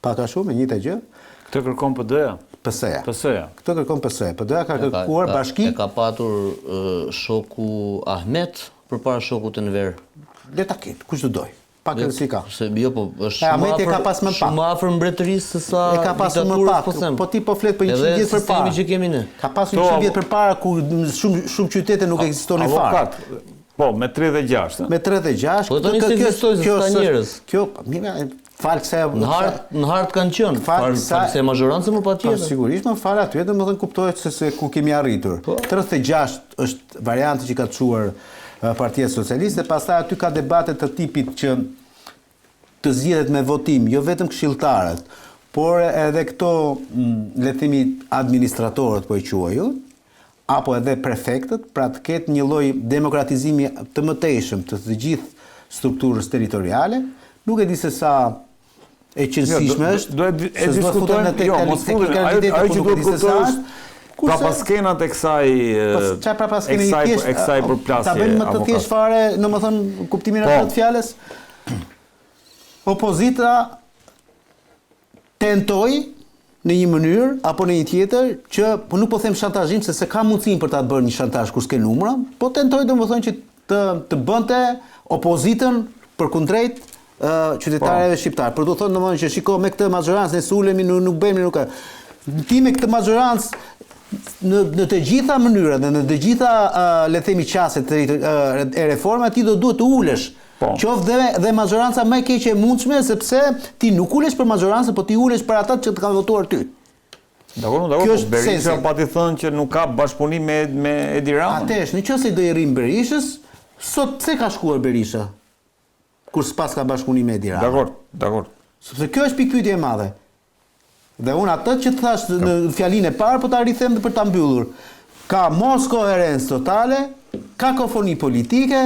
Pak a shumë, e njëjta gjë. Këtë kërkon PD-ja? PS-ja. PS-ja. Këtë kërkon PS-ja. PD-ja ka kërkuar bashki. E ka patur shoku Ahmet përpara shokut të Enver. Le ta ketë, kush do doj. Pak rëndësi ka. Jo, po është shumë afër mbretërisë se sa e ka pasur më pak. Po ti po flet për 100 vjet përpara. Që kemi ne. Ka pasur 100 vjet përpara ku shumë qytete nuk ekzistonin fare. Po, me 36. Me 36. Po tani se ekzistojnë se ka njerëz. Kjo, mira, falë se në hart kanë qenë. Falë se mazhorancë më patjetër. Po sigurisht, më falë aty, domethënë kuptohet se ku kemi arritur. 36 është varianti që ka çuar Partia Socialiste, pastaj aty ka debate të tipit që të zgjedhet me votim, jo vetëm këshilltarët, por edhe këto, le të themi, administratorët po e quajnë, apo edhe prefektët, pra të ketë një lloj demokratizimi të mëtejshëm të gjithë strukturës territoriale. Nuk e di se sa e qëlqyeshme është. E diskutojmë, jo, mos futem, ajo që duhet kuptosh është prapaskenat e kësaj përplasje. Ta bëjmë më të thjesht fare, domethënë kuptimin e atë fjalës. Opozita tentoi në një mënyrë apo në një tjetër që nuk po them shantazhim se ka mundësinë për ta bërë një shantazh kur s'ke numra, po tentoi domethënë që të bënte opozitën përkundrejt qytetarëve shqiptar. Për të thënë domethënë që shiko me këtë mazhorancë ne sulemi, nuk bëjmë nuk ka. Ti me këtë mazhorancë në të gjitha mënyrat dhe në të gjitha le themi qasjet e reforma ti do duhet të ulesh. Qoftë dhe mazhoranca më e keqe e mundshme sepse ti nuk ulesh për mazhorancën, po ti ulesh për ata që të kanë votuar ty. Dakor, Berisha pati thënë që nuk ka bashkëpunim me Edi Ramën. Atëherë, nëse do i rrim Berishës, sot pse ka shkuar Berisha? Kur s'pas ka bashkëpunim me Edi Ramën. Dakor. Sepse kjo është pikpyetje e madhe. Dhe unë atë që të thash në fjalinë e parë, po ta rithem dhe për ta mbyllur. Ka mos koherencë totale, kakofoni politike,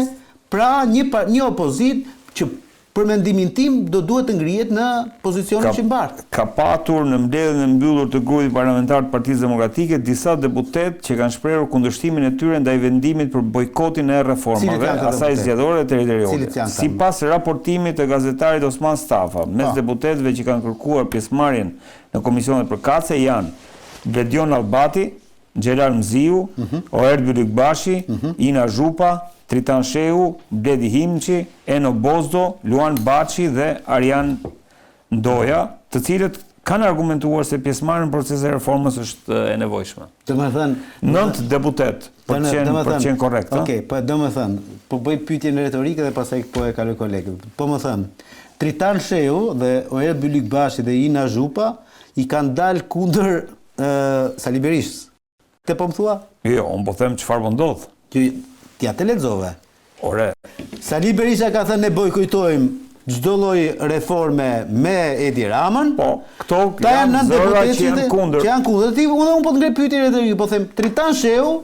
pra një opozit që për mendimin tim do duhet të ngrihet në pozicionin që mbar. Ka patur në mbledhjen e mbyllur të grupit parlamentar të Partisë Demokratike disa deputet që kanë shprehur kundërshtimin e tyre ndaj vendimit për bojkotin e reformave, asaj zgjedhore dhe territoriale. Sipas raportimit të gazetarit Osman Stafa, mes deputetëve që kanë kërkuar pjesëmarrjen në komisionet përkatëse janë Bledion Albati, Xhelal Mziu, Oerd Bylykbashi, Ina Zhupa, Tritan Shehu, Bledi Himçi, Eno Bozdo, Luan Baçi dhe Arjan Ndoja, të cilët kanë argumentuar se pjesëmarrja në procesin e reformës është e nevojshme. Domethënë 9 deputet për të qenë korrekt. Okej, po domethënë, po bëj pyetjen retorike dhe pastaj po e kaloj kolegët. Po më thën, Tritan Shehu dhe Oerd Bylykbashi dhe Ina Zhupa i kanë dalë kundër Sali Berishës. Te po më thua? Jo, unë po them çfarë po ndodh. Ti atë lexove. Ore. Sali Berisha ka thënë ne bojkotojmë çdo lloj reforme me Edi Ramën. Po, këto janë zëra që janë kundër. Unë po të ngrej pyetje retorike, po them Tritan Shehu,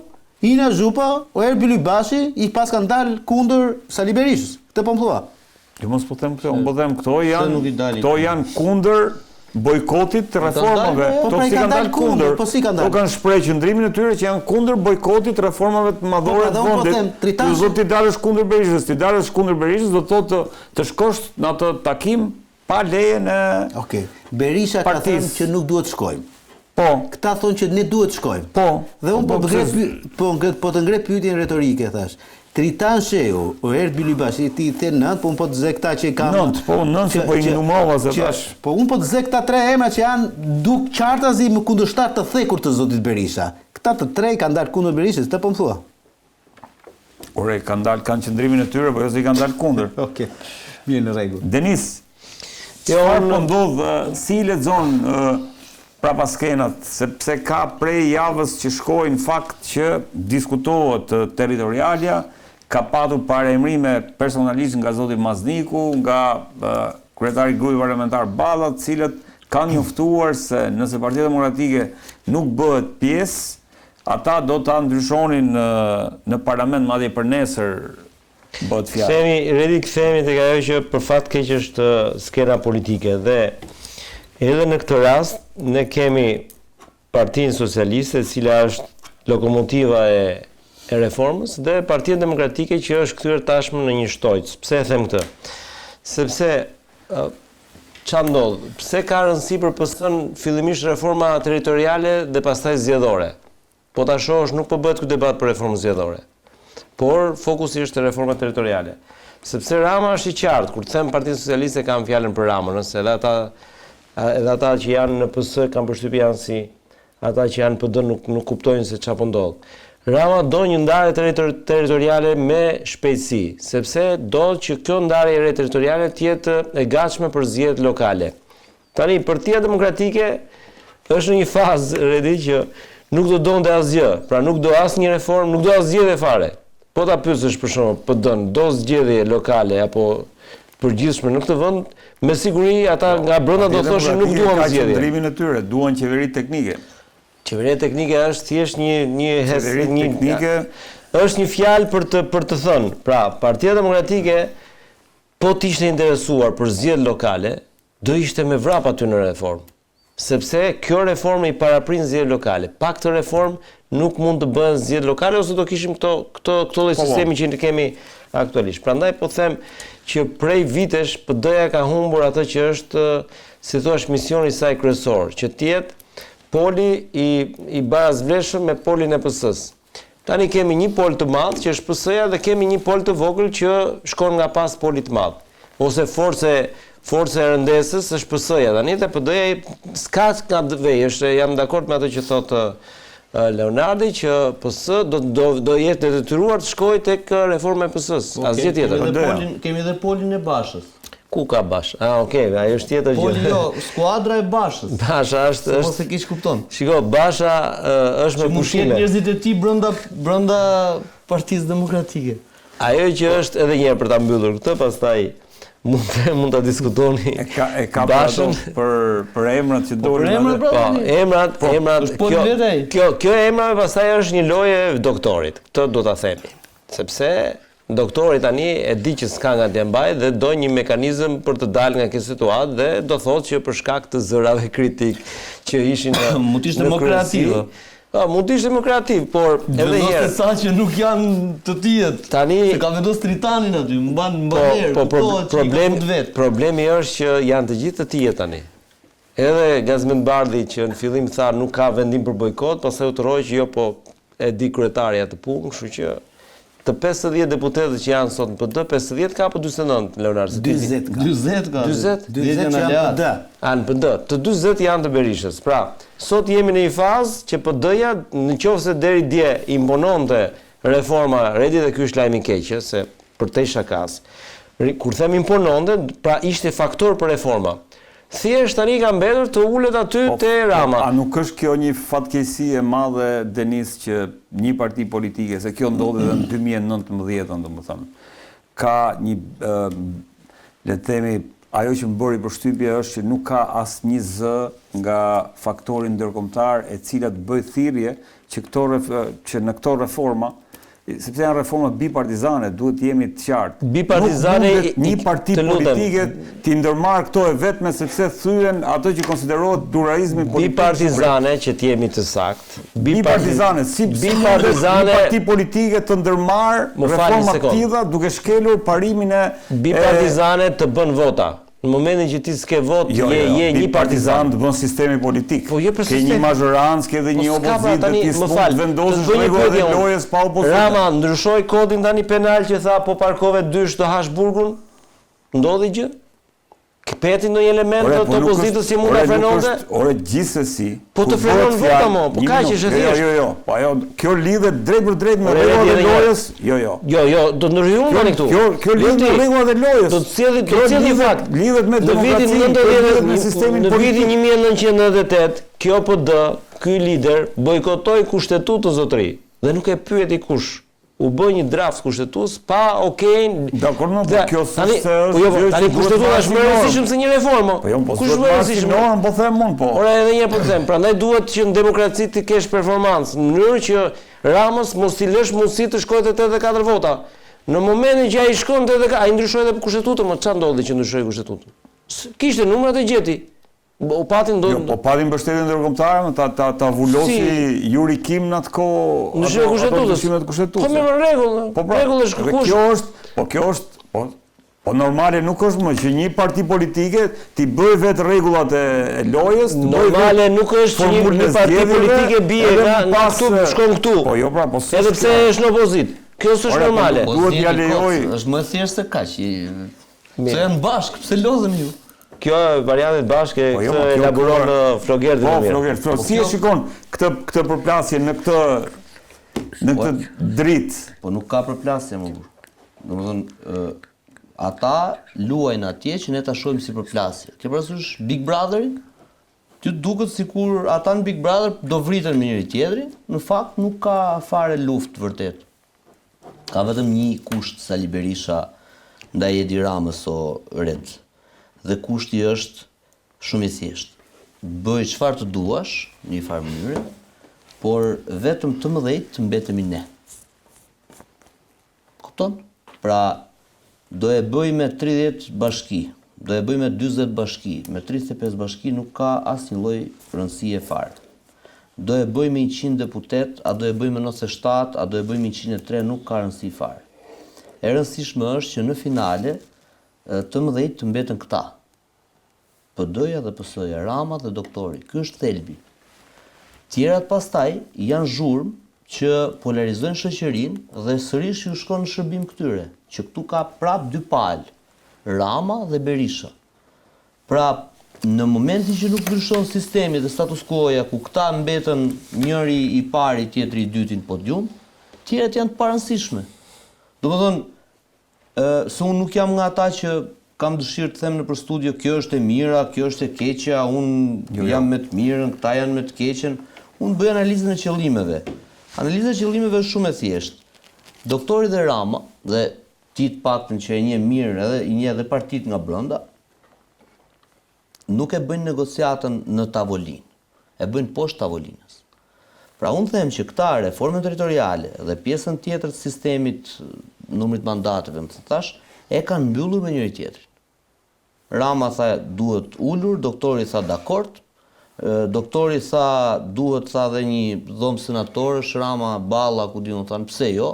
Ina Zhupa, Oerd Bylykbashi i pas kanë dalë kundër Sali Berishës. Këtë po më thua. Jo mos po them këtë, unë po them këto janë kundër bojkotit të reformave. Po si kanë dalë kundër? Po si kanë dalë? Po kanë shprehë qëndrimin e tyre që janë kundër bojkotit të reformave të madhore të vendit. Ti do të dalësh kundër Berishës, ti dalësh kundër Berishës do të thotë të shkosh në atë takim pa lejen e Okej. Berisha ka thënë që nuk duhet të shkojmë. Po. Këta thonë që ne duhet të shkojmë. Po. Dhe unë po të ngre pyetjen retorike thash. Tritan Shehu, Oerd Bylykbashi, ti the 9, po unë po të zë këta që i kanë... 9, po 9 që po i numrova se tash. Po unë po të zë këta 3 emra që janë duk qartazi më kundërshtar të thekur të zotit Berisha. Këta të 3 kanë dalë kundër Berishës, të po më thua. Ore, kanë qëndrimin e tyre, po jo se i kanë dalë kundër. Okej, mirë në rregull. Denis, çfarë po ndodh, si lexon prapaskenat, sepse ka prej javës që shkojnë fakt që diskutohet territorialja, ka patur paremrime personalisht nga zoti Mazniku, nga kryetari i grupit parlamentar Balla, të cilët kanë njoftuar se nëse Partia Demokratike nuk bëhet pjesë, ata do ta ndryshonin në parlament madje për nesër bëhet fjalë. Kthehemi tek ajo që për fat keq është skena politike dhe edhe në këtë rast ne kemi Partinë Socialiste, e cila është lokomotiva e reformës, dhe Partia Demokratike që është kthyer tashmë në një shtojc. Pse e them këtë? Sepse ç'a ndodh? Pse ka rëndësi për PS-n fillimisht reforma territoriale dhe pastaj zgjedhore? Po ta shohësh nuk po bëhet ky debat për reformën zgjedhore. Por fokusi është te reforma territoriale. Sepse Rama është i qartë, kur them Partinë Socialiste kam fjalën për Ramën, se edhe ata që janë në PS kanë përshtypje janë si ata që janë PD nuk kuptojnë se çfarë po ndodh. Rama do një ndarje territoriale me shpejtësi, sepse do që kjo ndarje territoriale të jetë e gatshme për zgjedhjet lokale. Tani Partia Demokratike është në një fazë redi që nuk do donte asgjë, pra nuk do asnjë reformë, nuk do as zgjedhje fare. Po ta pyesësh për shembull, PD-n, do zgjedhje lokale apo përgjithshme në këtë vend, me siguri ata nga brenda do thoshin nuk duam zgjedhje. Ka qendrimin e tyre, duan qeveri teknike. Qeveria teknike është thjesht është një fjalë për të thënë. Pra, Partia Demokratike po t'ishte interesuar për zgjedhje lokale, do ishte me vrap aty në reformë. Sepse kjo reformë i paraprin zgjedhje lokale. Pa këtë reformë nuk mund të bëhen zgjedhje lokale ose do kishim këto lloj sistemi që ne kemi aktualisht. Prandaj po them që prej vitesh PD-ja ka humbur atë që është, si thua, misioni i saj kryesor, që të jetë poli i barazvleshëm me polin e PS-s. Tani kemi një pol të madh që është PS-ja dhe kemi një pol të vogël që shkon nga pas polit të madh. Ose forca e rëndesës është PS-ja. Tani te PD-ja s'ka vej, jam dakord me atë që thotë Leonardi që PS do jetë detyruar të shkojë tek reforma e PS-s. Asgjë tjetër. Kemi edhe polin e Bashës. Ku ka Bash? Okej, ajo është tjetër gjë. Poli jo, skuadra e Bashës. Basha është mos e kish kupton. Shiko, Basha është me pushime. Njerëzit e tij brenda Partisë Demokratike. Ajo që është edhe një herë për ta mbyllur këtë, pastaj mund ta diskutoni. E ka Bashën për emrat që dolën. Po, emrat, kjo emra pastaj është një lojë e doktorit. Këtë do ta themi. Sepse doktori tani e di që s'ka nga t'ja mbaj dhe do një mekanizëm për të dalë nga kjo situatë dhe do thotë që për shkak të zërave kritik që ishin mund të ishte demokrativ. Mund të ishte demokrativ, por edhe herë sa që nuk janë të tillë. Tani se ka vendos Tritanin aty, mban herë. Problemi është që janë të gjithë të tillë tani. Edhe Gazmend Bardhi që në fillim tha nuk ka vendim për bojkot, pastaj u tërroi që jo, po e di kryetaria të punë, kështu që të 50 deputetët që janë sot në PD, 50 ka apo 49, Leonard? 40 ka. 40 ka. 40 janë në PD. Në PD. Të 40 janë të Berishës. Pra, sot jemi në një fazë që PD-ja, nëse deri dje impononte reforma Redi dhe ky është lajmi i keq, se përtej shakas. Kur them impononte, pra ishte faktor për reforma. Thjesht tani ka mbetur të ulet aty te Rama. A nuk është kjo një fatkeqësi e madhe, Denis, që një parti politike, se kjo ndodhi edhe në 2019, domethënë, ka një le të themi, ajo që më bëri përshtypje është që nuk ka asnjë zë nga faktori ndërkombëtar e cila të bëjë thirrje që në këto reforma, sepse janë reforma bipartizane, duhet jemi të qartë. Bipartizane një parti politike t'i ndërmarrë këto e vetme sepse thyen ato që konsiderohet pluralizmi politik. Bipartizane që t'jemi të saktë. Bipartizane, një parti politike të ndërmarrë reforma të tilla duke shkelur parimin e bipartizane të bën vota. Në momentin që ti s'ke vot, je një partizan të bën sistemi politik. Po, ke një mazhorancë, ke edhe një opozitë, ti s'mund të vendosësh rregullat e lojës pa opozitë. Rama ndryshoi kodin tani penal që tha po parkove dysh të hash burgun. Ndodhi gjë? Këpeti ndonjë element të opozitës që mund ta frenonte? Ore gjithsesi. Po të frenon vota mo, po kaq është thjesht. Jo. Po ajo kjo lidhet drejt për drejt me rregullat e lojës. Jo, do ndryhojmë tani këtu. Kjo lidhet me rregullat e lojës. Do të cilë fakt. Lidhet me demokracinë, me sistemin politik. Në vitin 1998, kjo PD, ky lider bojkotoi kushtetutën zotëri dhe nuk e pyeti kush. U bë një draft kushtetues pa Dakor, kjo tani kushtetuta është më e rëndësishme se një reformë. Po jo, po kush më rëndësishme? Po them unë po. Ora edhe një po them, prandaj duhet që në demokraci të kesh performancë, në mënyrë që Ramës mos i lësh mundësi të shkojë te 84 vota. Në momentin që ai shkon te 84, ai ndryshoi edhe kushtetutën, më çfarë ndodhi që ndryshoi kushtetutën? Kishte numrat e gjeti. Po patin mbështetje ndërkombëtare, ta vulosi Yuri Kim në atë kohë. Ndryshoi kushtetutën. Po me rregull. Rregull është kush. Kjo Po normale nuk është më që një parti politike ti bëj vetë rregullat e lojës, normale nuk është një parti politike bie nga këtu shkon këtu. Po jo pra, po edhe pse është në opozitë. Kjo s'është normale. Duhet t'ia lejoj. Është më thjesht se kaq. Se janë bashkë, pse lodhen ju? Kjo variantet bashkë këtë elaboron Floger dhe mirë. Po Floger, si e shikon këtë përplasje në këtë dritë? Po nuk ka përplasje më burr. Domethënë ata luajnë atje që ne ta shohim si përplasje. Ke parasysh Big Brotherin? Ty duket sikur ata në Big Brother do vriten me njëri tjetrin, në fakt nuk ka fare luftë vërtet. Ka vetëm një kusht Sali Berisha ndaj Edi Ramës o Red. Dhe kushti është shumë i thjeshtë. Bëj çfarë të duash në një farë mënyrë, por vetëm të mëdhej të mbetemi ne. Kupton? Pra do e bëj me 30 bashki, do e bëj me 40 bashki, me 35 bashki nuk ka asnjë lloj rëndësie fare. Do e bëj me 100 deputet, a do e bëj me 97, a do e bëj me 103, nuk ka rëndësi fare. E rëndësishme është që në finale të mëdhej të mbeten këta. PD-ja dhe PS-ja, Rama dhe doktori. Ky është thelbi. Tjerat pastaj janë zhurmë që polarizojnë shoqërinë dhe sërish ju shkon në shërbim këtyre, që këtu ka prap dy palë, Rama dhe Berisha. Pra, në momentin që nuk ndryshon sistemi dhe status quo-ja ku këta mbeten njëri i pari, tjetri i dyti në podium, tjeret janë të parëndësishme. Domethënë, se unë nuk jam nga ata që kam dëshirë të them nëpër studio, kjo është e mira, kjo është e keqja, unë jam me të mirën, këta janë me të keqen. Unë bëj analizën e qëllimeve. Analiza e qëllimeve është shumë e thjeshtë. Doktori dhe Rama, dhe ti të paktën që e njeh mirë edhe i njeh edhe partitë nga brenda, nuk e bëjnë negociatën në tavolinë, e bëjnë poshtë tavolinës. Pra unë them që këta reformën territoriale dhe pjesën tjetër të sistemit numrit mandateve, më të thash, e kanë mbyllur me njëri tjetrin. Rama tha duhet ulur, doktori tha dakord, doktori tha duhet tha dhe një dhomë senatorësh, Rama, Balla, ku diun thanë pse jo.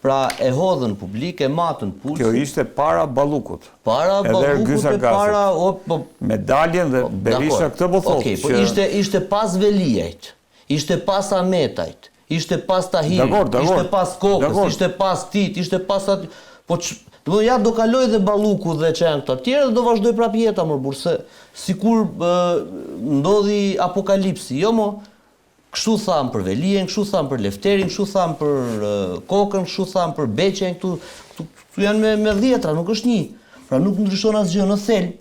Pra e hodhën publik, e matën pulsin. Kjo ishte para Ballukut. Para Ballukut e para medaljen dhe Berisha këtë po thotë. Okej, po ishte pas Veliajt, ishte pas Ametajt, ishte pas Tahirit, ishte pas Kokës, ishte pas Tit, ishte pas aty. Po ja do kaloj dhe Balluku dhe çan këto tjerë dhe do vazhdoj prap jeta më burse, sikur ndodhi apokalipsi. Jo mo, kështu thamë për Velien, kështu thamë për Lefterin, kështu thamë për Kokën, kështu thamë për Beqen, këtu janë me dhjetra, nuk është një. Pra nuk ndryshon asgjë në thelb.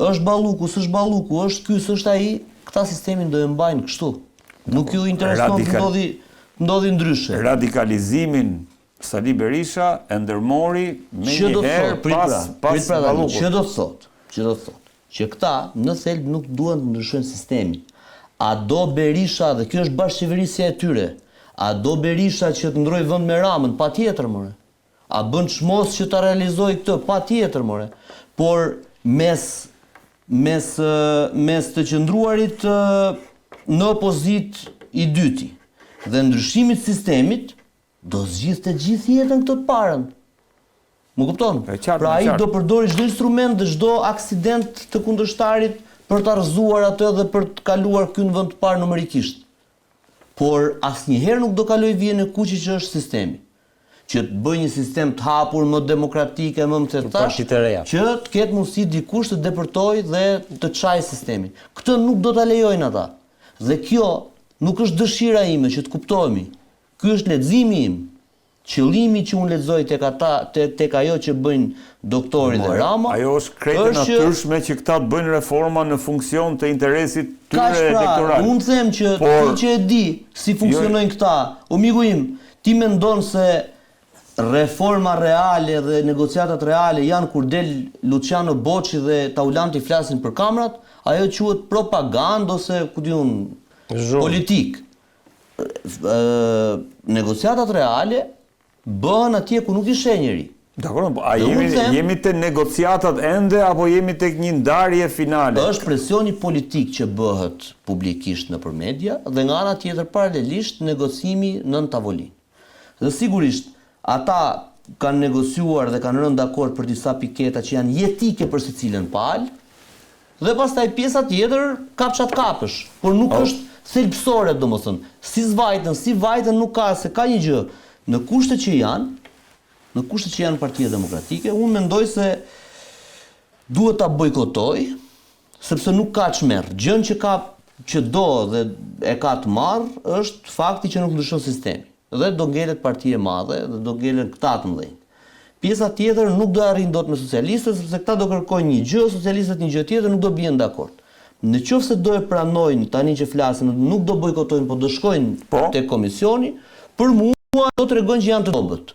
Është Balluku, s'është Balluku, është ky, s'është ai, këta sistemin do e mbajnë kështu. Nuk ju intereson të ndodhi ndryshe. Radikalizimin Sali Berisha e ndërmori me njëherë pas Ballukut. Që do të thotë që këta në thelb nuk duan të ndryshojnë sistemin. A do Berisha, dhe kjo është bashkëqeverisja e tyre, a do Berisha që të ndroj vend me Ramën? Patjetër more. A bën çmos që ta realizoj këtë? Patjetër more. Por mes të qëndruarit në opozitë i dyti dhe ndryshimit sistemit, do zgjidhte gjithë jetën këtë të parën. Më kupton? Pra ai do përdori çdo instrument dhe çdo aksident të kundërshtarit për të rrëzuar atë dhe për të kaluar ky në vend të parë numerikisht. Por asnjëherë nuk do kaloj vjen në kuqi që është sistemi. Që të bëjë një sistem të hapur, më demokratik e më të tash, që të ketë mundësi dikush të depërtojë dhe të çajë sistemin. Këtë nuk do ta lejojnë ata. Dhe kjo nuk është dëshira ime, që të kuptohemi. Ky është leximi im. Qëllimi që unë lexoj tek ajo që bëjnë doktori dhe Rama, ajo është krejtë natyrshme që këta të bëjnë reforma në funksion të interesit tyre elektoral. Unë them që ti që e di si funksionojnë këta, o miku im, ti mendon se reforma reale dhe negociatat reale janë kur del Luciano Bocci dhe Taulanti flasin për kamrat, ajo quhet propagandë ose ku diun politik. Negociatat reale bëhen atje ku nuk i sheh njeri. Dakor, a jemi te negociatat ende apo jemi tek një ndarje finale? Është presioni politik që bëhet publikisht nëpër media dhe nga ana tjetër paralelisht negocimi nën tavolinë. Dhe sigurisht ata kanë negociuar dhe kanë rënë dakord për disa piketa që janë jetike për secilën palë, dhe pastaj pjesa tjetër kapshat kapësh, por nuk është thelbësore, domethënë. Si vajtën nuk ka, se ka një gjë në kushtet që janë Partia Demokratike, unë mendoj se duhet ta bojkotoj, sepse nuk ka çmerr. Gjën që do dhe e ka të marrë është fakti që nuk ndryshon sistemi. Dhe do ngelet parti e madhe dhe do ngelen këta të mëdhenj. Pjesa tjetër nuk do arrin dot me socialistët, sepse këta do kërkojnë një gjë, socialistët një gjë tjetër, nuk do bien dakord. Në qoftë se do e pranojnë tani që flasim, nuk do bojkotojnë, po do shkojnë te komisioni, për mua do tregojnë që janë të dobët.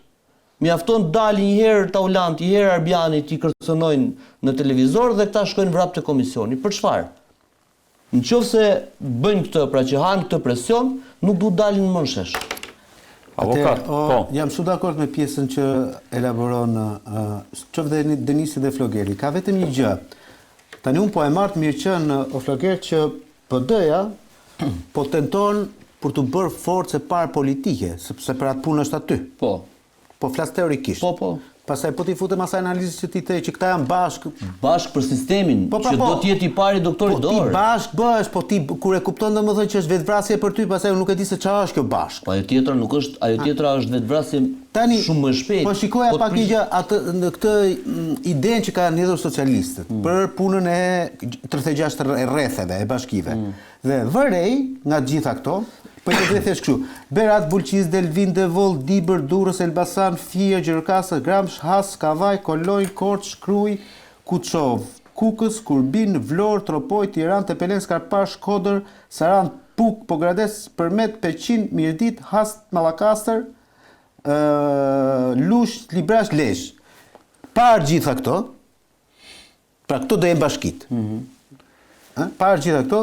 Mjafton dalin një herë Taulant, një herë Arbiani t'i kërcënojnë në televizor dhe këta shkojnë vrap te komisioni. Për çfarë? Në qoftë se bëjnë këtë, pra që hanë këtë presion, nuk du dalin më në shesh. Avokat, po. Jam shumë dakord me pjesën që elaboron qoftë Denisi dhe Flogeri. Ka vetëm një gjë. Tani unë po e marr mirë qenë o Floger që PD-ja po tenton për të bërë forcë parë politike, sepse për atë punë është aty. Po. Po flas teorikisht. Po. Pastaj po ti futem asaj analizës që ti the që këta janë bashk për sistemin, që do të jetë i pari doktori Dorë. Ti bashk bësh, po ti kur e kupton domethënë që është vetvrasje për ty, pastaj unë nuk e di se çfarë është kjo bashk. Po ajo tjetra nuk është, ajo tjetra është vetvrasje shumë më shpejt. Po shikoja pak një gjë atë në këtë idenë që kanë hedhur socialistët për punën e 36 rretheve e bashkive. Dhe vërej nga gjitha këto, po i të thesh kështu: Berat, Bulqiz, Delvin, Devol, Dibër, Durrës, Elbasan, Fije, Gjerkasa, Gramsh, Has, Kavaj, Koloj, Korç, Krujë, Kuçov, Kukës, Kurbin, Vlorë, Tropoj, Tiranë, Tepelen, Skarpar, Shkodër, Saran, Puk, Pogrades, Përmet, Peqin, Mirdit, Hast, Mallakastër, Lush, Librash, Lezhë. Parë gjitha këto, pra këto do jenë bashkit. Parë gjitha këto,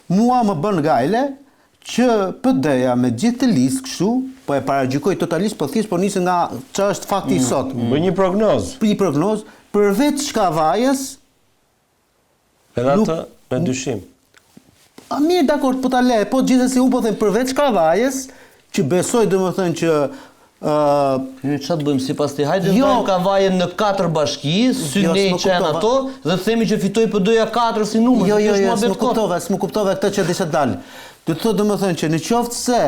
mua më bën gajle që PD-ja me gjithë të listë kështu, po e paragjykoj totalisht, po thjesht po nisë nga çfarë është fakti i sot. Bëj një prognozë. Një prognozë përveç Shkavajës. Edhe atë me dyshim. Mirë, dakord, po ta le, po gjithsesi unë po them përveç Shkavajës, që besoj domethënë që çfarë bëjmë sipas ti? Hajde bëjmë Kavajën në 4 bashki, synej që janë ato, dhe themi që fitoi PD-ja 4 si numër. S'më kuptova këtë që desha dal. Do të thotë domethënë që në qoftë se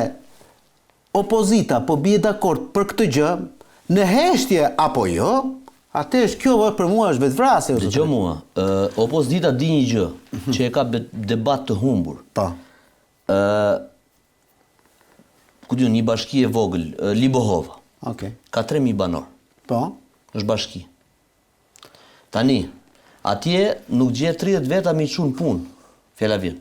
opozita po bie dakord për këtë gjë, në heshtje apo jo, atëherë kjo për mua është vetvrasje. Dëgjoj mua, opozita di një gjë, që e ka debat të humbur. Po. Ku diun, një bashki e vogël, Libohova. Okej. Ka 3000 banor. Po. Është bashki. Tani, atje nuk gjet 30 veta me çun punë. Fjala vjen.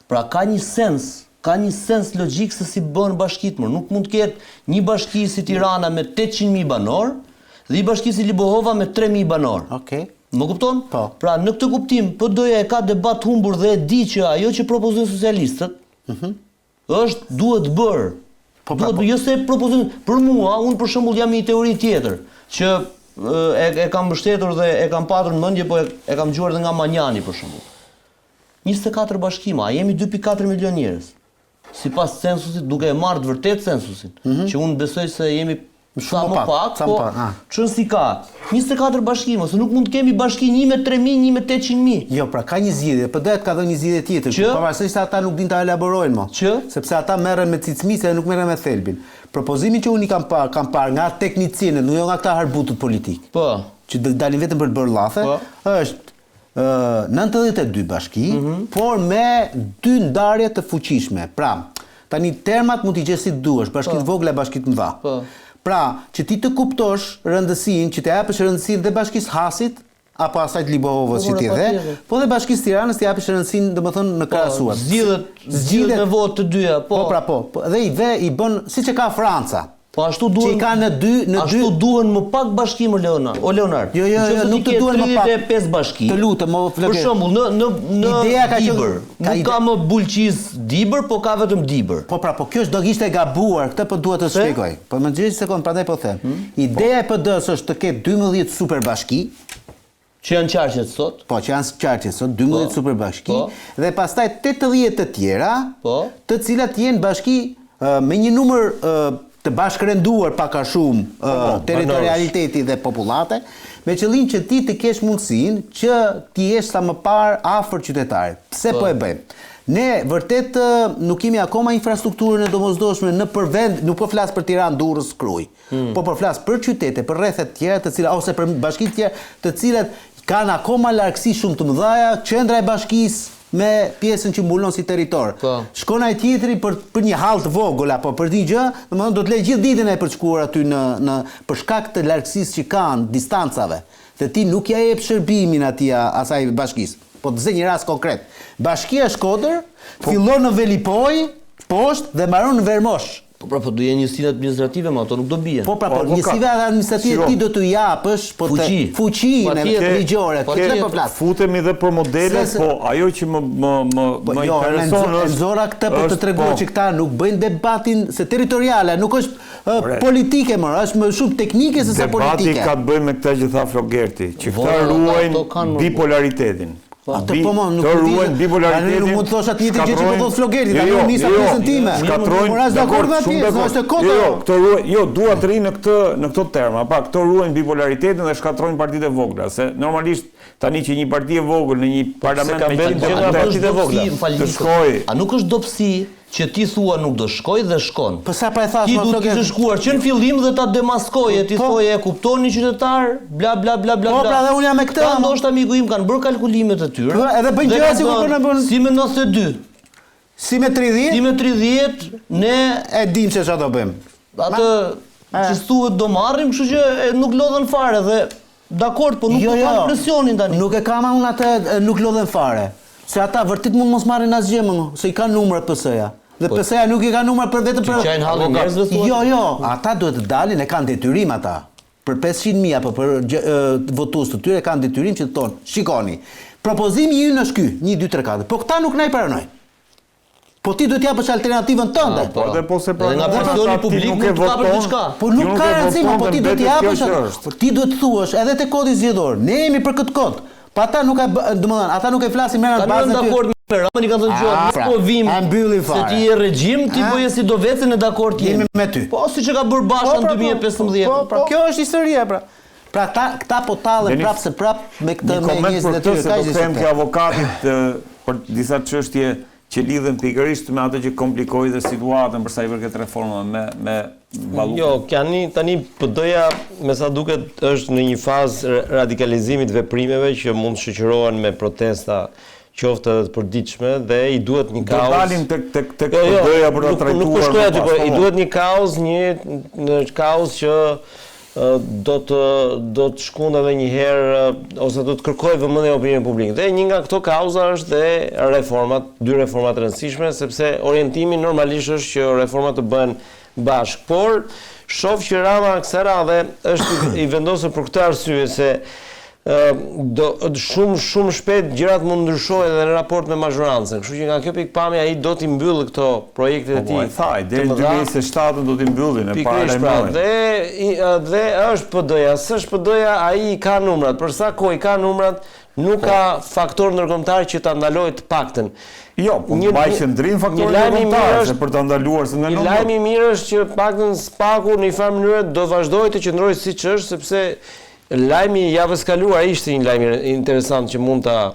Pra ka një sens logjik se si bën bashkit më. Nuk mund të ketë një bashki si Tirana me 800.000 banor dhe një bashki si Libohova me 3.000 banor. Okej. Më kupton? Po. Pra në këtë kuptim, PD-ja e ka debat humbur dhe e di që ajo që propozojnë socialistët është duhet bërë. Jo se propozojnë për mua, unë për shembull jam një teori tjetër që e kam mbështetur dhe e kam patur në mendje, po e kam dëgjuar edhe nga Manjani për shembull. 24 bashkima, a jemi 2.4 milion njerëz. Sipas censusit, duke e marrë të vërtet censusin, që unë besoj se jemi sa më pak, po çon si ka 24 bashkima, se nuk mund të kemi bashki një me 3.000, një me 800.000. Jo, pra ka një zgjidhje, PD-ja ka dhënë një zgjidhje tjetër, pavarësisht se ata nuk din ta elaborojnë më. Sepse ata merren me cicmisë dhe nuk merren me thelbin. Propozimin që unë kam parë nga teknicianët, jo nga këta harbutët politik. Po. Që dalin vetëm për të bërë llafe, është 92 bashki, por me 2 ndarje të fuqishme. Pra, tani termat mund t'i gjesh si duash, bashkit vogla, bashkit mëdha. Pra, që ti të kuptosh rëndësinë, që të japësh rëndësinë dhe bashkisë Hasit, apo asaj të Libohovës që ti dhe, po dhe bashkisë Tiranës të japësh rëndësinë, domethënë në krahasuar. Zgjidhet me votë të dyja, po. Po. Dhe i bën siç e ka Franca. Po ashtu duhen ashtu duhen më pak bashki më Leonard. Jo, nuk të duhen më pak. 35 bashki. Të lutem, për shembull, në Dibër, nuk ka më Bulqiz Dibër, po ka vetëm Dibër. Po kjo do ishte e gabuar, këtë po duhet të shpjegoj. Po më gjej një sekond, prandaj po them. Ideja e PD-s është të ketë 12 super bashki, që janë qarqet sot. Po, që janë qarqet sot, 12 super bashki, dhe pastaj 80 të tjera, të cilat jenë bashki me një numër të bashkërenduar pak a shumë territorialiteti dhe popullate, me qëllim që ti të kesh mundësinë që ti jesh sa më parë afër qytetarit. Pse po e bëjmë? Ne vërtet nuk kemi akoma infrastrukturën e domosdoshme në përvend, nuk po flas për Tiranë, Durrës, Krujë, po flas për qytete, për rrethet tjera të cilat ose për bashkitë tjera të cilat kanë akoma largësi shumë të mëdha, qendra e bashkisë me pjesën që mbulon si territor. Shkon ai tjetri për një hall të vogël apo për një gjë, domethënë do të lë gjithë ditën ai për të shkuar aty në për shkak të largësisë që kanë, distancave. Dhe ti nuk ja jep shërbimin atij asaj bashkisë. Po të zë një rast konkret. Bashkia Shkodër fillon në Velipoj, poshtë dhe mbaron në Vermosh. Po do jenë njësinë administrative, ma ato nuk do bien. Po njësive administrative ti do t'u japësh fuqinë ligjore. Futemi dhe për modelet, po ajo që më intereson është... Nxora këtë për të treguar që këta nuk bëjnë debatin se territoriale, nuk është politike më, është më shumë teknike se sa politike. Debati ka të bëjë me këta që tha Flogerti, që këta ruajnë bipolaritetin. Atë po më nuk ruajnë bipolaritetin. Nuk mund të thosh atë njëjtë gjë që po thot Flogeri, tani unë nisa pjesën time. Shkatrojnë dakord me atij, është kota. Këto ruajnë, dua të rinë në këto terma, pa këto ruajnë bipolaritetin dhe shkatrojnë partitë e vogla, se normalisht tani që një parti e vogël në një parlament me 100 deputetë e vogla të shkojë. A nuk është dobësi që ti thua nuk do shkoj dhe shkon. Po sa pa e thash më Flogeri. Ti duhet të shkuar që në fillim dhe ta demaskoje, ti thoje e kuptoni qytetar, bla bla bla bla. Po pra dhe unë jam me këtë. Ndoshta miku im kanë bërë kalkulimet e tyre. Po edhe bëjnë gjëra sikur po na bën. Si me 92. Si me 30? Si me 30 ne e dim se çfarë do bëjmë. Atë që thuhet do marrim, kështu që nuk lodhen fare dhe dakord, po nuk kanë presionin tani. Nuk e kam unë atë nuk lodhen fare. Se ata vërtet mund mos marrin asgjë më, se i kanë numrat PS-ja. Dhe PS-ja nuk i ka numrat për vetëm për çajin hallin njerëzve thuat. Jo, ata duhet të dalin, e kanë detyrim ata. Për 500.000 apo për votues të tyre kanë detyrim që të thonë, shikoni, propozimi ynë është ky, 1 2 3 4. Po këta nuk na i pranojnë. Po ti duhet t'japësh alternativën tënde. Po se nga presioni publik nuk ka për diçka. Po nuk ka rëndësi, po ti duhet t'japësh. Ti duhet të thuash edhe te kodi zgjedhor. Ne jemi për këtë kod. Po ata nuk ata nuk e flasin me bazën e tyre. Rama i kanë thënë gjë, po vim. Se ti je regjim, ti po je si do veten e dakord jemi me ty. Po siç e ka bërë Basha në 2015. Po kjo është historia pra. Pra këta po tallen prapë se prapë me këtë me njerëzit e tyre. Ka gjë të avokatit për disa çështje që lidhen pikërisht me ato që komplikojnë dhe situatën për sa i përket reformave me vallukun. Jo, tani PD-ja me sa duket është në një fazë radikalizimit veprimeve që mund të shoqërohen me protesta qoftë edhe të përditshme dhe i duhet një kaos. Do dalim tek PD-ja për ta trajtuar. Nuk po shkoj aty, po i duhet një kaos, një kaos që do të shkon edhe një herë ose do të kërkojë vëmendjen e opinionit publik. Dhe një nga këto kauza është dhe reformat, 2 reforma të rëndësishme, sepse orientimi normalisht është që reformat të bëhen bashkë. Por shoh që Rama kësaj radhe është i vendosur për këtë arsye se shumë shpejt gjërat mund ndryshojnë edhe në raport me mazhorancën. Kështu që nga kjo pikpamje ai do t'i mbyllë këto projekte e tij. Po e thaj, deri në 2027 do t'i mbyllin e para lajmërohen. Dhe është PD-ja, s'është PD-ja, ai ka numrat. Për sa kohë i ka numrat, nuk ka faktor ndërkombëtar që ta ndalojë të paktën. Jo, po mbaj qendrim faktorin ndërkombëtar se për ta ndaluar se ndalon. Një lajm i mirë është që paktën spaku në një farë mënyrë do vazhdojë të qëndrojë siç është, sepse lajmi i javës kaluar ishte një lajm interesant që mund ta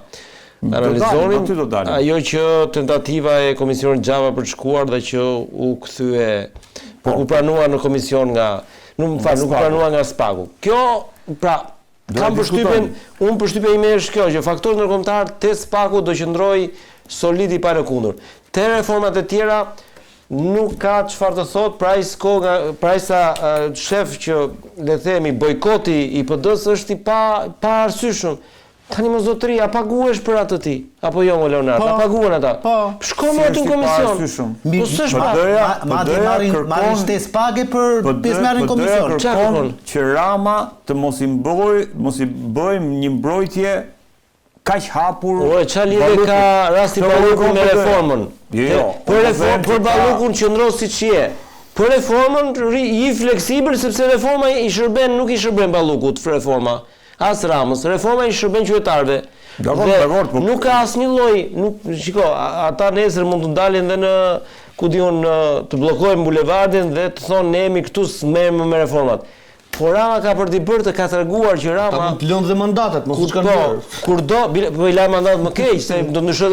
analizonin. Ajo që tentativa e komisionit Xhava për të shkuar dhe që u kthye, u pranua në komision nuk pranua nga spaku. Kjo, pra, kam përshtypjen, unë përshtypja ime është kjo, që faktori ndërkombëtar te spaku do qëndrojë solid i pa lëkundur. Te reformat e tjera nuk ka çfarë të thot, pra sa shef që le themi bojkoti i PD-s është i pa arsyeshëm. Tani mos zotëri, a paguhesh për atë ti? Apo jo, Leonard, a paguhen ata? Po. Shko me aty në komision. Po s'është madje marrin shtesë page për pjesëmarrjen në komision. Kërkon që Rama të mos i bëjmë një mbrojtje kaq hapur. Çfarë lidhje ka rasti Ballukut me reformën? Jo. Për Ballukun qëndron siç je. Për reformën i fleksibël sepse reforma nuk i shërben Ballukut reforma. As Ramës, reforma i shërben qytetarëve. Dakor, nuk ka asnjë lloj, shiko, ata nesër mund të dalin dhe ku diun të bllokojmë bulevardin dhe të thonë ne jemi këtu s'merrem me reformat. Po Rama ka për t'i bërë të ka treguar që Rama ta mund të lënë dhe mandatet, mos u kanë bërë. Kurdo, po i la mandat më keq, se do ndryshoj